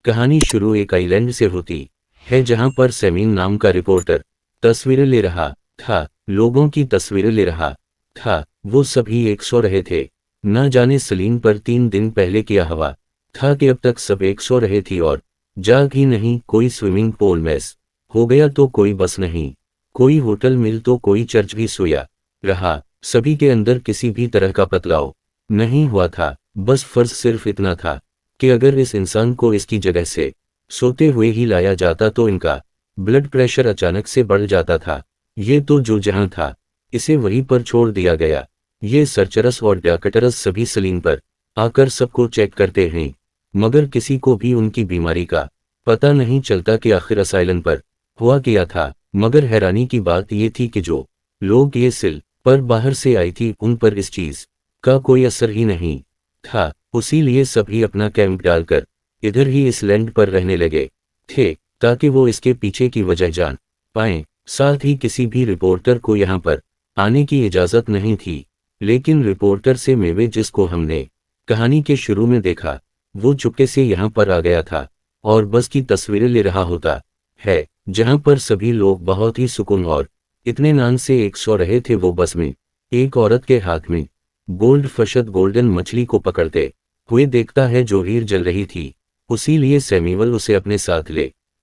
कहानी शुरू एक आइलैंड से होती है जहां पर सेमिन नाम का रिपोर्टर तस्वीरें ले रहा था, लोगों की तस्वीरें ले रहा था। वो सभी एक सो रहे थे। न जाने सलीम पर 3 दिन पहले क्या हवा था कि अब तक सब एक सो रहे थी और जाग ही नहीं। कोई स्विमिंग पूल मिस हो गया तो कोई बस नहीं, कोई होटल मिल तो कोई चर्च भी सोया रहा। सभी के अंदर किसी भी तरह का बदलाव नहीं हुआ था। बस फर्ज सिर्फ इतना था कि अगर इस इंसान को इसकी जगह से सोते हुए ही लाया जाता तो इनका ब्लड प्रेशर अचानक से बढ़ जाता था। ये तो जो जहां था इसे वहीं पर छोड़ दिया गया। ये सर्चरस और डॉक्टर्स सभी सलीम पर आकर सबको चेक करते हैं, मगर किसी को भी उनकी बीमारी का पता नहीं चलता कि आखिर असाइलन पर हुआ क्या था। मगर हैरानी की बात ये थी कि जो लोग ये सिल पर बाहर से आई थी उन पर इस चीज का कोई असर ही नहीं था। उसीलिए सभी अपना कैंप डालकर इधर ही इस लैंड पर रहने लगे थे ताकि वो इसके पीछे की वजह जान पाएं। साथ ही किसी भी रिपोर्टर को यहाँ पर आने की इजाज़त नहीं थी। लेकिन रिपोर्टर से मेवे जिसको हमने कहानी के शुरू में देखा वो चुपके से यहाँ पर आ गया था और बस की तस्वीरें ले रहा होता है जहाँ पर सभी लोग बहुत ही सुकून और इत्मीनान से एक सो रहे थे। वो बस में एक औरत के हाथ में गोल्ड फशद गोल्डन मछली को पकड़ते हुए देखता है जो हीर जल रही थी। उसीलिए सैमुअल उसे अपने साथ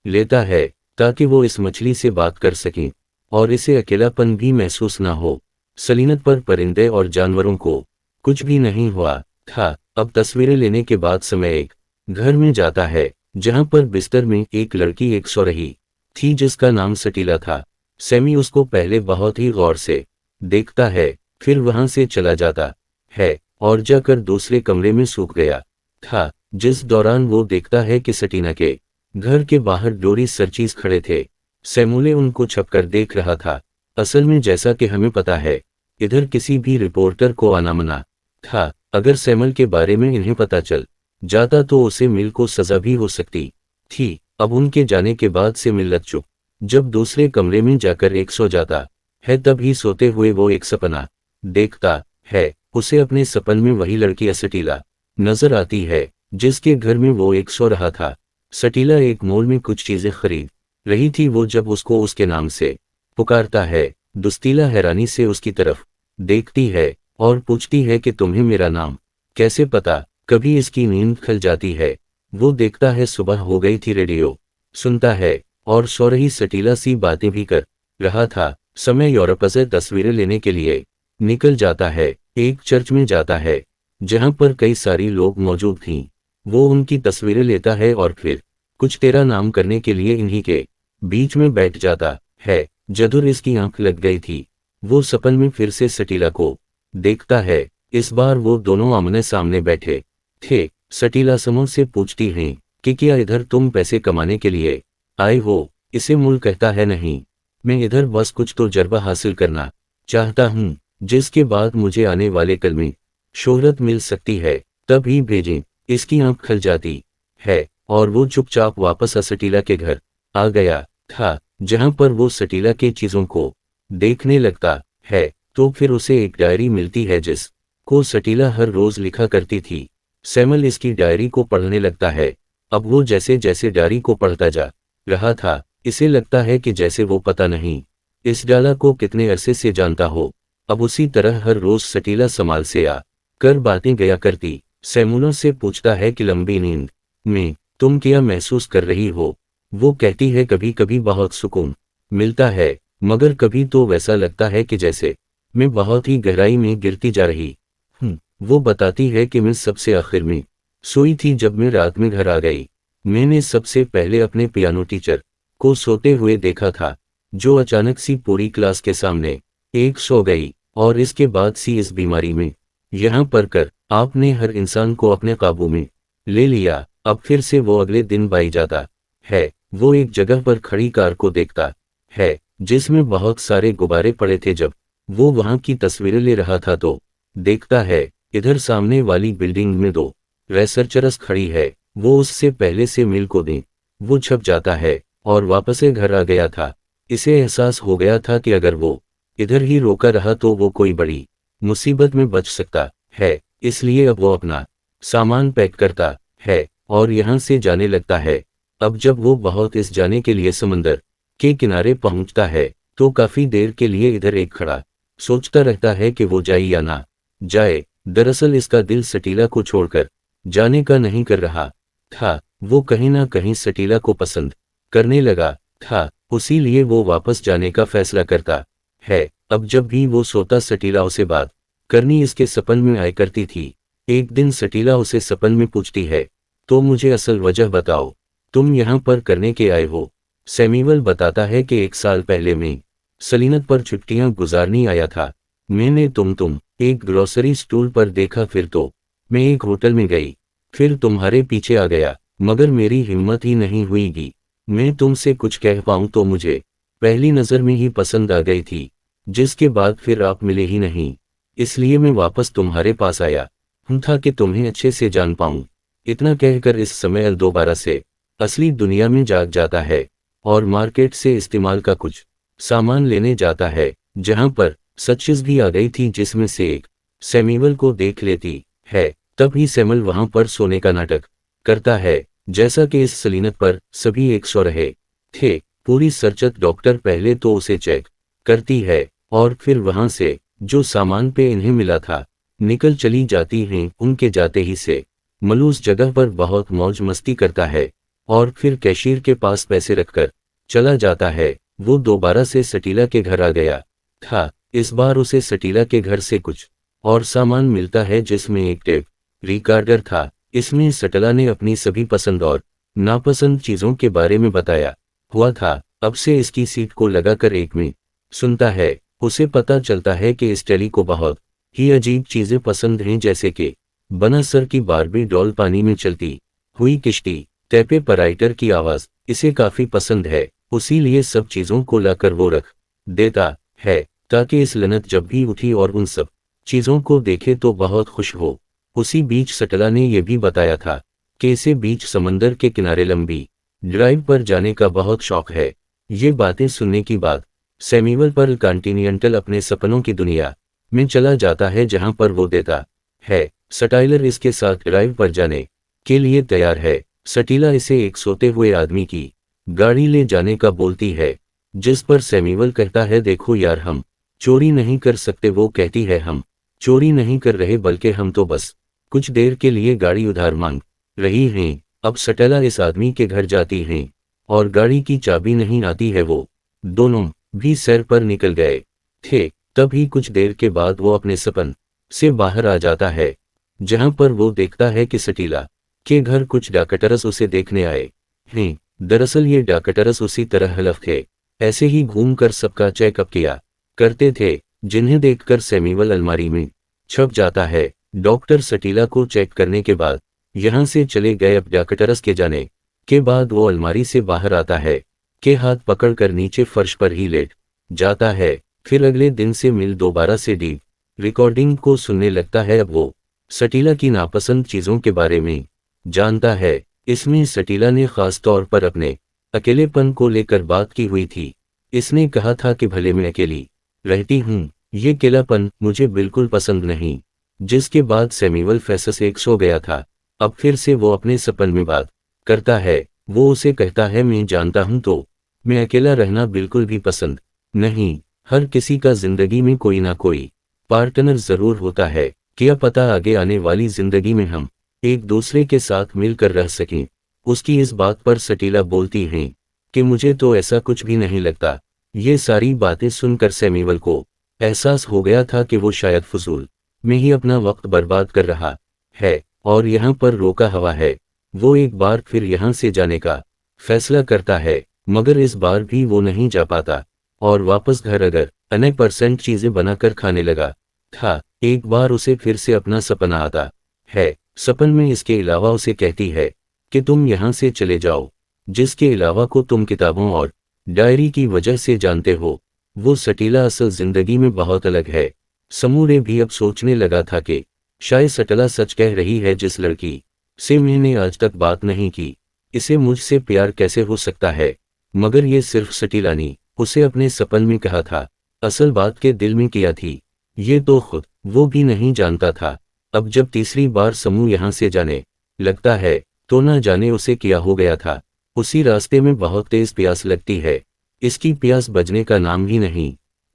लेता है ताकि वो इस मछली से बात कर सकें और इसे अकेलापन भी महसूस ना हो। सलीनत पर परिंदे और जानवरों को कुछ भी नहीं हुआ था। अब तस्वीरें लेने के बाद समय एक घर में जाता है जहां पर बिस्तर में एक लड़की एक सो रही थी जिसका नाम सटीला था। सैमी उसको पहले बहुत ही गौर से देखता है, फिर वहां से चला जाता है और जाकर दूसरे कमरे में सूख गया था। जिस दौरान वो देखता है कि सटीना के घर के बाहर डोरी सर्चीज खड़े थे। सैमुले उनको छपकर देख रहा था। असल में जैसा कि हमें पता है इधर किसी भी रिपोर्टर को आना मना था। अगर सैमुअल के बारे में इन्हें पता चल जाता तो उसे मिल को सजा भी हो सकती थी। अब उनके जाने के बाद से मिल्लत चुप जब दूसरे कमरे में जाकर एक सो जाता है तब ही सोते हुए वो एक सपना देखता है। उसे अपने सपन में वही लड़की सटीला नजर आती है जिसके घर में वो एक सो रहा था। सटीला एक मॉल में कुछ चीजें खरीद रही थी। वो जब उसको उसके नाम से पुकारता है दुस्तीला हैरानी से उसकी तरफ देखती है और पूछती है कि तुम्हें मेरा नाम कैसे पता। कभी इसकी नींद खल जाती है। वो देखता है सुबह हो गई थी, रेडियो सुनता है और सो रही सटीला सी बातें भी कर रहा था। समय यूरोप से तस्वीरें लेने के लिए निकल जाता है। एक चर्च में जाता है जहां पर कई सारी लोग मौजूद थीं। वो उनकी तस्वीरें लेता है और फिर कुछ तेरा नाम करने के लिए इन्हीं के बीच में बैठ जाता है। जदुर इसकी आंख लग गई थी। वो सपन में फिर से सटीला को देखता है। इस बार वो दोनों आमने सामने बैठे थे। सटीला समूह से पूछती हैं कि क्या इधर तुम पैसे कमाने के लिए आए हो। इसे मूल कहता है नहीं, मैं इधर बस कुछ तो तजुर्बा हासिल करना चाहता हूँ जिसके बाद मुझे आने वाले कल में शोहरत मिल सकती है, तब ही भेजें। इसकी आंख खल जाती है और वो चुपचाप वापस सटीला के घर आ गया था जहां पर वो सटीला के चीजों को देखने लगता है। तो फिर उसे एक डायरी मिलती है जिस को सटीला हर रोज लिखा करती थी। सैमुअल इसकी डायरी को पढ़ने लगता है। अब वो जैसे जैसे डायरी को पढ़ता जा रहा था इसे लगता है कि जैसे वो पता नहीं इस डाला को कितने अरसे से जानता हो। अब उसी तरह हर रोज सटीला संभाल से आ कर बातें गया करती। सैमुअल से पूछता है कि लंबी नींद में तुम क्या महसूस कर रही हो। वो कहती है कभी कभी बहुत सुकून मिलता है, मगर कभी तो वैसा लगता है कि जैसे मैं बहुत ही गहराई में गिरती जा रही हूँ। वो बताती है कि मैं सबसे आखिर में सोई थी जब मैं रात में घर आ गई। मैंने सबसे पहले अपने पियानो टीचर को सोते हुए देखा था जो अचानक सी पूरी क्लास के सामने एक सो गई। और इसके बाद सी इस बीमारी में यहाँ पर कर आपने हर इंसान को अपने काबू में ले लिया। अब फिर से वो अगले दिन बाई जाता है। वो एक जगह पर खड़ी कार को देखता है जिसमें बहुत सारे गुब्बारे पड़े थे। जब वो वहां की तस्वीरें ले रहा था तो देखता है इधर सामने वाली बिल्डिंग में 2 रिसर्चर्स खड़ी है। वो उससे पहले से मिल को दें वो छप जाता है और वापस से घर आ गया था। इसे एहसास हो गया था कि अगर वो इधर ही रोका रहा तो वो कोई बड़ी मुसीबत में बच सकता है। इसलिए अब वो अपना सामान पैक करता है और यहाँ से जाने लगता है। अब जब वो बहुत इस जाने के लिए समंदर के किनारे पहुंचता है तो काफी देर के लिए इधर एक खड़ा सोचता रहता है कि वो जाए या ना जाए। दरअसल इसका दिल सटीला को छोड़कर जाने का नहीं कर रहा था। वो कहीं ना कहीं सटीला को पसंद करने लगा था, उसीलिए वो वापस जाने का फैसला करता है। अब जब भी वो सोता सटीला उसे बात करनी इसके सपन में आया करती थी। एक दिन सटीला उसे सपन में पूछती है, तो मुझे असल वजह बताओ, तुम यहाँ पर करने के आए हो। सैम्यूअल बताता है कि 1 साल पहले मैं सलीनत पर छुट्टियां गुजारने आया था। मैंने तुम एक ग्रोसरी स्टोर पर देखा, फिर तो मैं एक होटल में गई, फिर तुम्हारे पीछे आ गया, मगर मेरी हिम्मत ही नहीं हुईगी मैं तुमसे कुछ कह पाऊं। तो मुझे पहली नज़र में ही पसंद आ गई थी, जिसके बाद फिर आप मिले ही नहीं, इसलिए मैं वापस तुम्हारे पास आया हूं था कि तुम्हें अच्छे से जान पाऊं। इतना कहकर इस समय दोबारा से असली दुनिया में जाग जाता है और मार्केट से इस्तेमाल का कुछ सामान लेने जाता है, जहां पर सचिस भी आ गई थी, जिसमें से एक सैम्यूअल को देख लेती है। तब ही सैमुअल वहां पर सोने का नाटक करता है, जैसा कि इस सलीनत पर सभी एक सो रहे थे। पूरी सरचत डॉक्टर पहले तो उसे चेक करती है और फिर वहां से जो सामान पे इन्हें मिला था निकल चली जाती हैं। उनके जाते ही से मलू उस जगह पर बहुत मौज मस्ती करता है और फिर कैशियर के पास पैसे रखकर चला जाता है। वो दोबारा से सटीला के घर आ गया था। इस बार उसे सटीला के घर से कुछ और सामान मिलता है, जिसमें एक टेप रिकॉर्डर था। इसमें सटला ने अपनी सभी पसंद और नापसंद चीजों के बारे में बताया हुआ था। अब से इसकी सीट को लगाकर एक में सुनता है। उसे पता चलता है कि इस टेली को बहुत ही अजीब चीजें पसंद हैं, जैसे कि बना सर की बारबी डॉल, पानी में चलती हुई किश्ती, टैपे पराइटर की आवाज इसे काफी पसंद है। उसीलिए सब चीजों को लाकर वो रख देता है, ताकि इस लनत जब भी उठी और उन सब चीजों को देखे तो बहुत खुश हो। उसी बीच सटला ने यह भी बताया था कि इसे बीच समंदर के किनारे लंबी ड्राइव पर जाने का बहुत शौक है। ये बातें सुनने की बाद सैम्यूअल पर कॉन्टिनेंटल अपने सपनों की दुनिया में चला जाता है, जहां पर वो देता है। सटाइलर इसके साथ ड्राइव पर जाने के लिए तैयार है। सटीला इसे एक सोते हुए आदमी की गाड़ी ले जाने का बोलती है, जिस पर सैम्यूअल कहता है, देखो यार, हम चोरी नहीं कर सकते। वो कहती है, हम चोरी नहीं कर रहे, बल्कि हम तो बस कुछ देर के लिए गाड़ी उधार मांग रही हैं। अब सटेला इस आदमी के घर जाती हैं और गाड़ी की चाबी नहीं आती है। वो दोनों भी सैर पर निकल गए थे। तभी कुछ देर के बाद वो अपने सपन से बाहर आ जाता है, जहां पर वो देखता है कि सटीला के घर कुछ डॉक्टर्स उसे देखने आए हैं। दरअसल ये डॉक्टर्स उसी तरह हलफ थे, ऐसे ही घूमकर सबका चेकअप किया करते थे, जिन्हें देखकर सैम्यूअल अलमारी में छप जाता है। डॉक्टर सटीला को चेक करने के बाद यहां से चले गए। अब डॉक्टर्स के जाने के बाद वो अलमारी से बाहर आता है के हाथ पकड़कर नीचे फर्श पर ही लेट जाता है। फिर अगले दिन से मिल दोबारा से डीप रिकॉर्डिंग को सुनने लगता है। अब वो सटीला की नापसंद चीजों के बारे में जानता है। इसमें सटीला ने खास तौर पर अपने अकेलेपन को लेकर बात की हुई थी। इसने कहा था कि भले मैं अकेली रहती हूँ, ये अकेलापन मुझे बिल्कुल पसंद नहीं। जिसके बाद सैम्यूअल फैसस एक सो गया था। अब फिर से वो अपने सपन में बात करता है। वो उसे कहता है, मैं जानता हूं, तो मैं अकेला रहना बिल्कुल भी पसंद नहीं। हर किसी का जिंदगी में कोई ना कोई पार्टनर जरूर होता है, क्या पता आगे आने वाली जिंदगी में हम एक दूसरे के साथ मिलकर रह सकें। उसकी इस बात पर सटीला बोलती हैं कि मुझे तो ऐसा कुछ भी नहीं लगता। ये सारी बातें सुनकर सैम्यूअल को एहसास हो गया था कि वो शायद फजूल में ही अपना वक्त बर्बाद कर रहा है और यहाँ पर रोका हवा है। वो एक बार फिर यहाँ से जाने का फैसला करता है, मगर इस बार भी वो नहीं जा पाता और वापस घर अगर अनेक % चीजें बनाकर खाने लगा था। एक बार उसे फिर से अपना सपना आता है। सपन में इसके अलावा उसे कहती है कि तुम यहाँ से चले जाओ, जिसके अलावा को तुम किताबों और डायरी की वजह से जानते हो। वो सटीला असल जिंदगी में बहुत अलग है। समूरे भी अब सोचने लगा था कि शायद सटला सच कह रही है। जिस लड़की से मैंने आज तक बात नहीं की, इसे मुझसे प्यार कैसे हो सकता है। मगर ये सिर्फ सटीला ने उसे अपने सपन में कहा था, असल बात के दिल में किया थी ये तो खुद वो भी नहीं जानता था। अब जब तीसरी बार समूह यहाँ से जाने लगता है तो न जाने उसे क्या हो गया था। उसी रास्ते में बहुत तेज प्यास लगती है। इसकी प्यास बुझने का नाम ही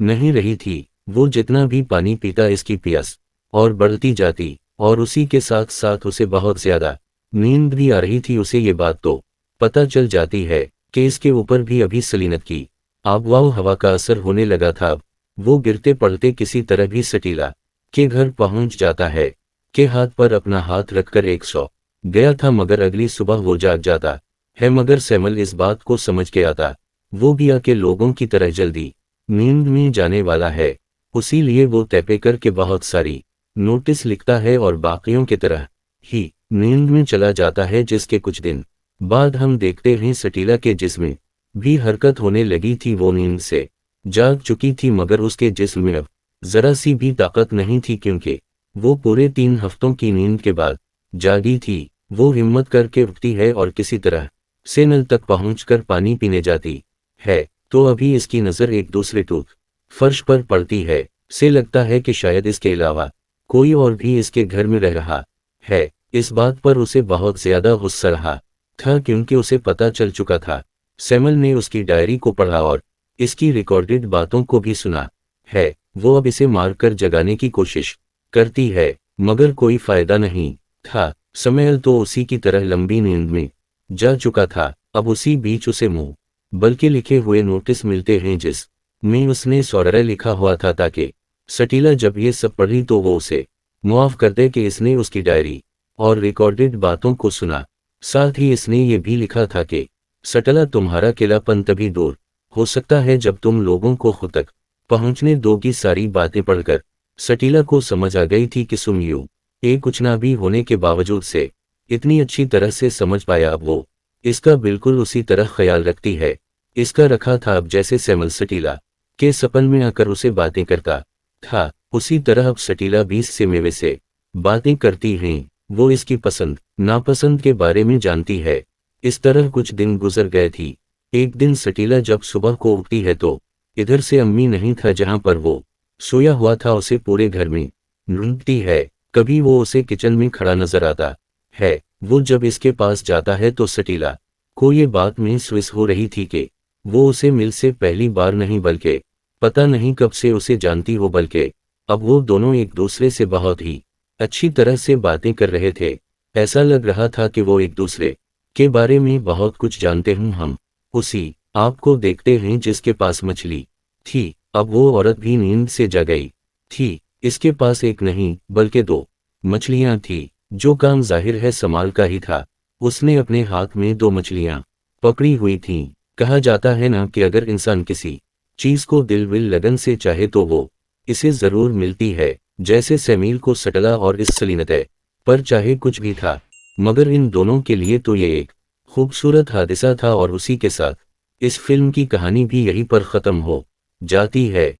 नहीं रही थी। वो जितना भी पानी पीता इसकी प्यास और बढ़ती जाती, और उसी के साथ साथ उसे बहुत ज्यादा नींद भी आ रही थी। उसे ये बात तो पता चल जाती है कि इसके ऊपर भी अभी सलीनत की आबवाव हवा का असर होने लगा था। वो गिरते पड़ते किसी तरह भी सटीला के घर पहुंच जाता है, के हाथ पर अपना हाथ रखकर 100 गया था, मगर अगली सुबह वो जाग जाता है। मगर सैमुअल इस बात को समझ के आता, वो भी आके लोगों की तरह जल्दी नींद में जाने वाला है। उसी लिए वो तय करके बहुत सारी नोटिस लिखता है और बाकियों की तरह ही नींद में चला जाता है। जिसके कुछ दिन बाद हम देखते हैं सटीला के जिस्म भी हरकत होने लगी थी। वो नींद से जाग चुकी थी, मगर उसके जिस्म में अब जरा सी भी ताकत नहीं थी, क्योंकि वो पूरे 3 हफ्तों की नींद के बाद जागी थी। वो हिम्मत करके उठती है और किसी तरह से नल तक पहुंचकर पानी पीने जाती है, तो अभी इसकी नज़र एक दूसरे टूथ फर्श पर पड़ती है। से लगता है कि शायद इसके अलावा कोई और भी इसके घर में रह रहा है। इस बात पर उसे बहुत ज्यादा गुस्सा रहा था, क्योंकि उसे पता चल चुका था। सैमुअल ने उसकी डायरी को पढ़ा और इसकी रिकॉर्डेड बातों को भी सुना है। वो अब इसे मारकर जगाने की कोशिश करती है, मगर कोई फायदा नहीं था। सैमुअल तो उसी की तरह लंबी नींद में जा चुका था। अब उसी बीच उसे मुंह बल्कि लिखे हुए नोटिस मिलते हैं, जिस में उसने सौरय लिखा हुआ था, ताकि सटीला जब ये सब पढ़ी तो वो उसे मुआफ कर दे कि इसने उसकी डायरी और रिकॉर्डेड बातों को सुना। साथ ही इसने ये भी लिखा था कि सटला, तुम्हारा अकेलापन तभी दूर हो सकता है जब तुम लोगों को खुद तक पहुंचने दोगी। सारी बातें पढ़कर सटीला को समझ आ गई थी कि सुमियो कुछ ना भी होने के बावजूद से इतनी अच्छी तरह से समझ पाया। अब वो इसका बिल्कुल उसी तरह ख्याल रखती है। इसका रखा था अब जैसे सैमुअल सटीला के सपन में आकर उसे बातें करता था, उसी तरह अब सटीला भी से मेवे से बातें करती हैं। वो इसकी पसंद नापसंद के बारे में जानती है। इस तरह कुछ दिन गुजर गए थी। एक दिन सटीला जब सुबह को उठती है तो इधर से अम्मी नहीं था जहां पर वो सोया हुआ था। उसे पूरे घर में ढूंढती है। कभी वो उसे किचन में खड़ा नजर आता है। वो जब इसके पास जाता है तो सटीला को ये बात महसूस हो रही थी कि वो उसे मिल से पहली बार नहीं बल्कि पता नहीं कब से उसे जानती हो, बल्कि अब वो दोनों एक दूसरे से बहुत ही अच्छी तरह से बातें कर रहे थे। ऐसा लग रहा था कि वो एक दूसरे के बारे में बहुत कुछ जानते हों। हम उसी आप को देखते हैं जिसके पास मछली थी। अब वो औरत भी नींद से जग गई थी। इसके पास एक नहीं बल्कि 2 मछलियां थी, जो काम जाहिर है समाल का ही था। उसने अपने हाथ में 2 मछलियां पकड़ी हुई थीं। कहा जाता है ना कि अगर इंसान किसी चीज को दिल विल लगन से चाहे तो वो इसे जरूर मिलती है। जैसे सैमुअल को सटला और इस सलीनत पर चाहे कुछ भी था, मगर इन दोनों के लिए तो ये एक खूबसूरत हादसा था। और उसी के साथ इस फिल्म की कहानी भी यहीं पर खत्म हो जाती है।